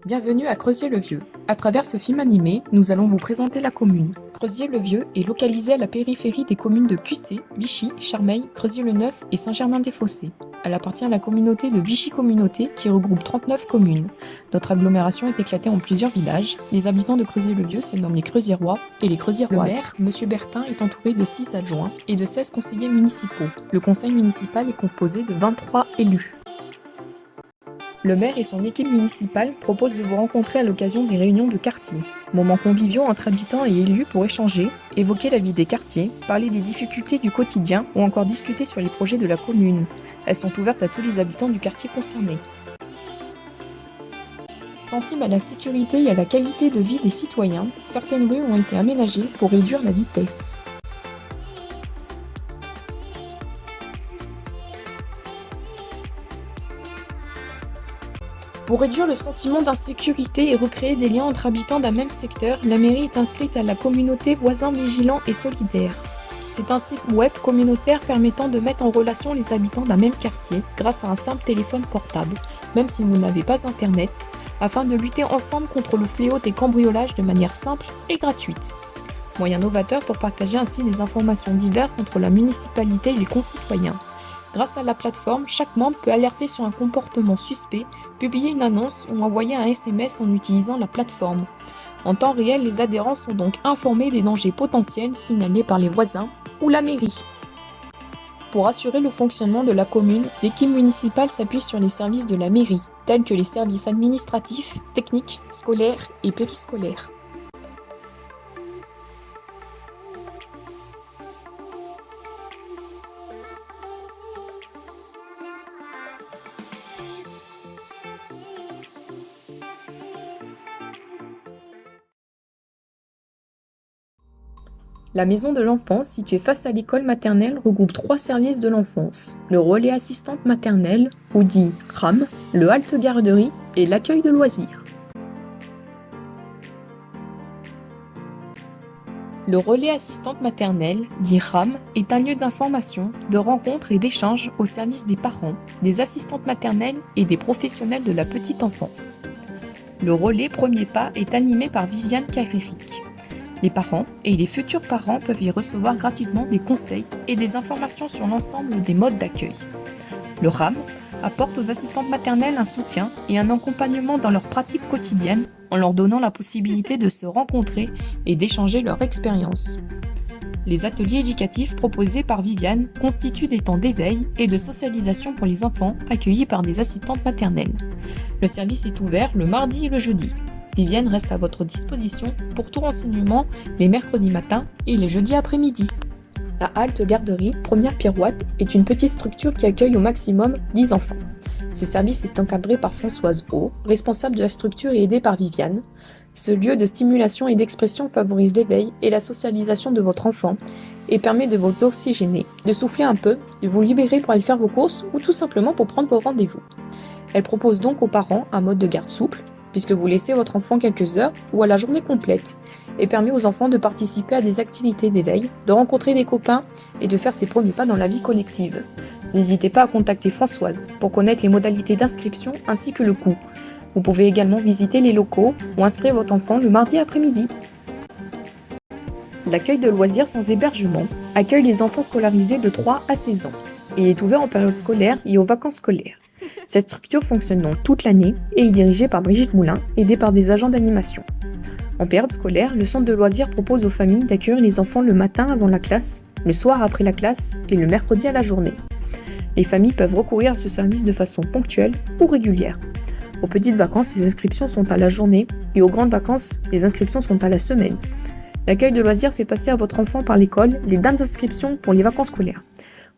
Bienvenue à Creuzier-le-Vieux. À travers ce film animé, nous allons vous présenter la commune. Creuzier-le-Vieux est localisée à la périphérie des communes de Cussé, Vichy, Charmeil, Creuzier-le-Neuf et Saint-Germain-des-Fossés. Elle appartient à la communauté de Vichy Communauté qui regroupe 39 communes. Notre agglomération est éclatée en plusieurs villages. Les habitants de Creuzier-le-Vieux se nomment les Creuziérois et les Creuziéroises. Le maire, M. Bertin, est entouré de 6 adjoints et de 16 conseillers municipaux. Le conseil municipal est composé de 23 élus. Le maire et son équipe municipale proposent de vous rencontrer à l'occasion des réunions de quartier. Moments conviviaux entre habitants et élus pour échanger, évoquer la vie des quartiers, parler des difficultés du quotidien ou encore discuter sur les projets de la commune. Elles sont ouvertes à tous les habitants du quartier concerné. Sensibles à la sécurité et à la qualité de vie des citoyens, certaines rues ont été aménagées pour réduire la vitesse. Pour réduire le sentiment d'insécurité et recréer des liens entre habitants d'un même secteur, la mairie est inscrite à la communauté Voisins Vigilants et Solidaires. C'est un site web communautaire permettant de mettre en relation les habitants d'un même quartier grâce à un simple téléphone portable, même si vous n'avez pas internet, afin de lutter ensemble contre le fléau des cambriolages de manière simple et gratuite. Moyen novateur pour partager ainsi des informations diverses entre la municipalité et les concitoyens. Grâce à la plateforme, chaque membre peut alerter sur un comportement suspect, publier une annonce ou envoyer un SMS en utilisant la plateforme. En temps réel, les adhérents sont donc informés des dangers potentiels signalés par les voisins ou la mairie. Pour assurer le fonctionnement de la commune, l'équipe municipale s'appuie sur les services de la mairie, tels que les services administratifs, techniques, scolaires et périscolaires. La maison de l'enfance, située face à l'école maternelle, regroupe 3 services de l'enfance. Le relais assistante maternelle, ou dit RAM, le halte garderie et l'accueil de loisirs. Le relais assistante maternelle, dit RAM, est un lieu d'information, de rencontre et d'échange au service des parents, des assistantes maternelles et des professionnels de la petite enfance. Le relais Premier Pas est animé par Viviane Carréric. Les parents et les futurs parents peuvent y recevoir gratuitement des conseils et des informations sur l'ensemble des modes d'accueil. Le RAM apporte aux assistantes maternelles un soutien et un accompagnement dans leurs pratiques quotidiennes en leur donnant la possibilité de se rencontrer et d'échanger leur expérience. Les ateliers éducatifs proposés par Viviane constituent des temps d'éveil et de socialisation pour les enfants accueillis par des assistantes maternelles. Le service est ouvert le mardi et le jeudi. Viviane reste à votre disposition pour tout renseignement les mercredis matins et les jeudis après-midi. La halte garderie Première Pirouette est une petite structure qui accueille au maximum 10 enfants. Ce service est encadré par Françoise O, responsable de la structure et aidée par Viviane. Ce lieu de stimulation et d'expression favorise l'éveil et la socialisation de votre enfant et permet de vous oxygéner, de souffler un peu, de vous libérer pour aller faire vos courses ou tout simplement pour prendre vos rendez-vous. Elle propose donc aux parents un mode de garde souple, puisque vous laissez votre enfant quelques heures ou à la journée complète, et permet aux enfants de participer à des activités d'éveil, de rencontrer des copains et de faire ses premiers pas dans la vie collective. N'hésitez pas à contacter Françoise pour connaître les modalités d'inscription ainsi que le coût. Vous pouvez également visiter les locaux ou inscrire votre enfant le mardi après-midi. L'accueil de loisirs sans hébergement accueille les enfants scolarisés de 3 à 16 ans et est ouvert en période scolaire et aux vacances scolaires. Cette structure fonctionne donc toute l'année et est dirigée par Brigitte Moulin, aidée par des agents d'animation. En période scolaire, le centre de loisirs propose aux familles d'accueillir les enfants le matin avant la classe, le soir après la classe et le mercredi à la journée. Les familles peuvent recourir à ce service de façon ponctuelle ou régulière. Aux petites vacances, les inscriptions sont à la journée et aux grandes vacances, les inscriptions sont à la semaine. L'accueil de loisirs fait passer à votre enfant par l'école les dates d'inscription pour les vacances scolaires.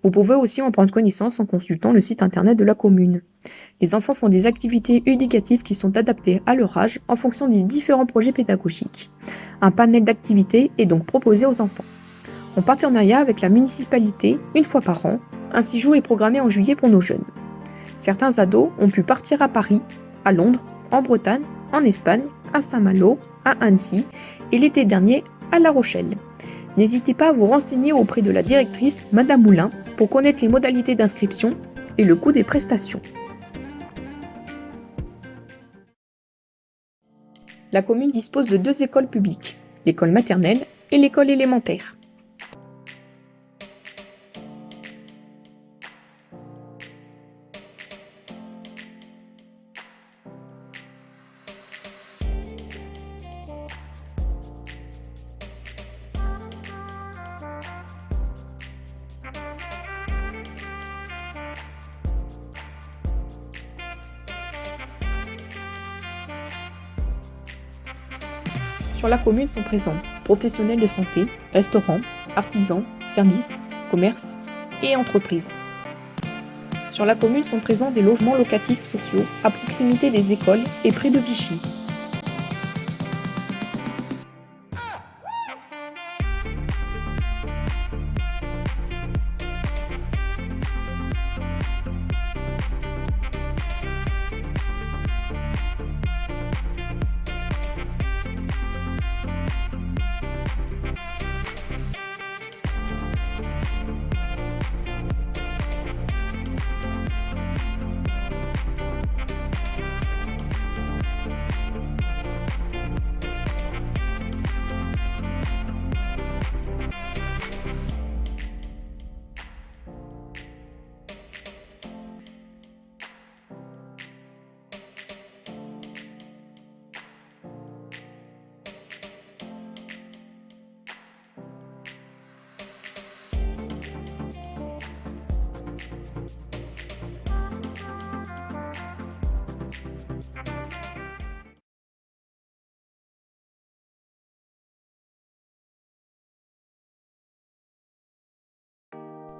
Vous pouvez aussi en prendre connaissance en consultant le site internet de la commune. Les enfants font des activités éducatives qui sont adaptées à leur âge en fonction des différents projets pédagogiques. Un panel d'activités est donc proposé aux enfants. En partenariat avec la municipalité, une fois par an, un séjour est programmé en juillet pour nos jeunes. Certains ados ont pu partir à Paris, à Londres, en Bretagne, en Espagne, à Saint-Malo, à Annecy et l'été dernier à La Rochelle. N'hésitez pas à vous renseigner auprès de la directrice, Madame Moulin, pour connaître les modalités d'inscription et le coût des prestations. La commune dispose de 2 écoles publiques, l'école maternelle et l'école élémentaire. Sur la commune sont présents professionnels de santé, restaurants, artisans, services, commerces et entreprises. Sur la commune sont présents des logements locatifs sociaux à proximité des écoles et près de Vichy.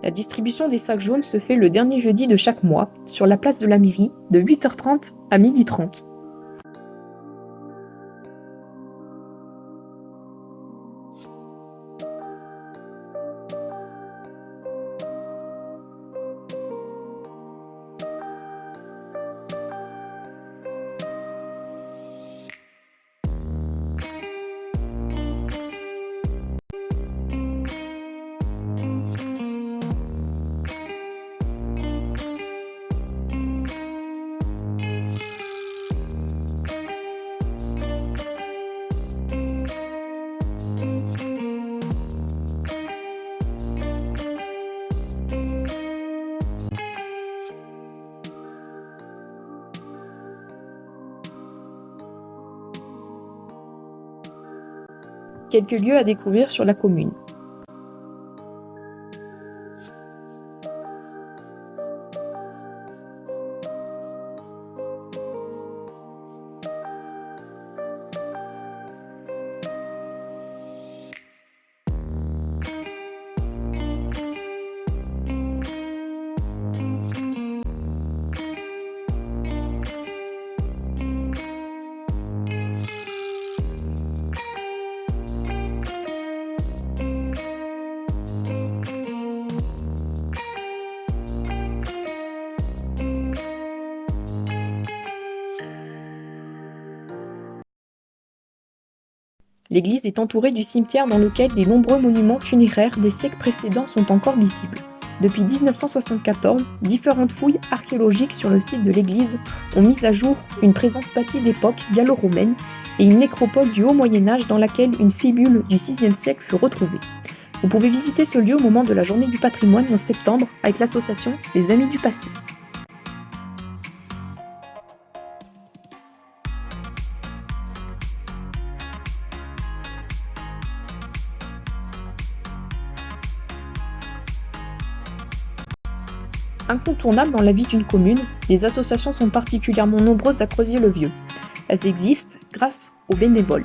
La distribution des sacs jaunes se fait le dernier jeudi de chaque mois, sur la place de la mairie, de 8h30 à 12h30. Quelques lieux à découvrir sur la commune. L'église est entourée du cimetière dans lequel les nombreux monuments funéraires des siècles précédents sont encore visibles. Depuis 1974, différentes fouilles archéologiques sur le site de l'église ont mis à jour une présence bâtie d'époque gallo-romaine et une nécropole du Haut Moyen-Âge dans laquelle une fibule du VIe siècle fut retrouvée. Vous pouvez visiter ce lieu au moment de la journée du patrimoine en septembre avec l'association Les Amis du Passé. Incontournable dans la vie d'une commune, les associations sont particulièrement nombreuses à Crozier-le-Vieux. Elles existent grâce aux bénévoles.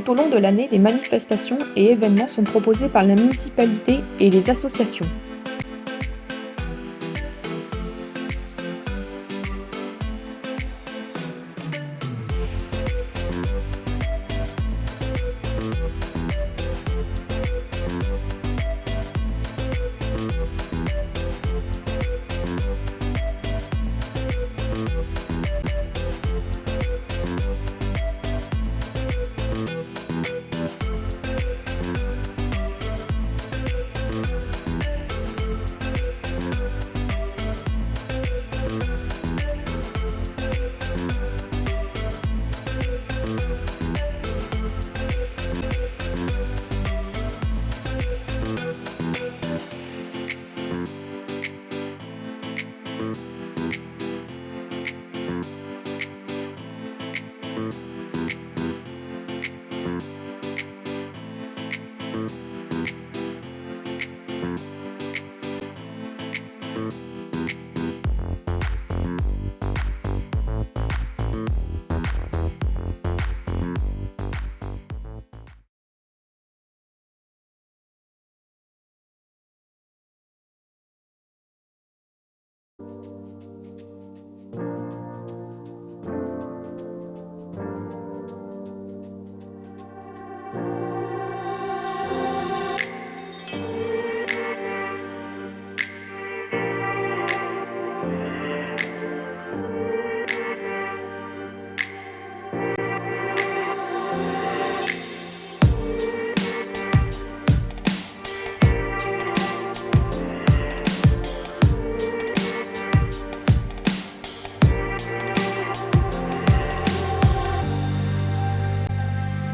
Tout au long de l'année, des manifestations et événements sont proposés par la municipalité et les associations.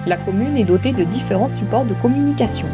La commune est dotée de différents supports de communication.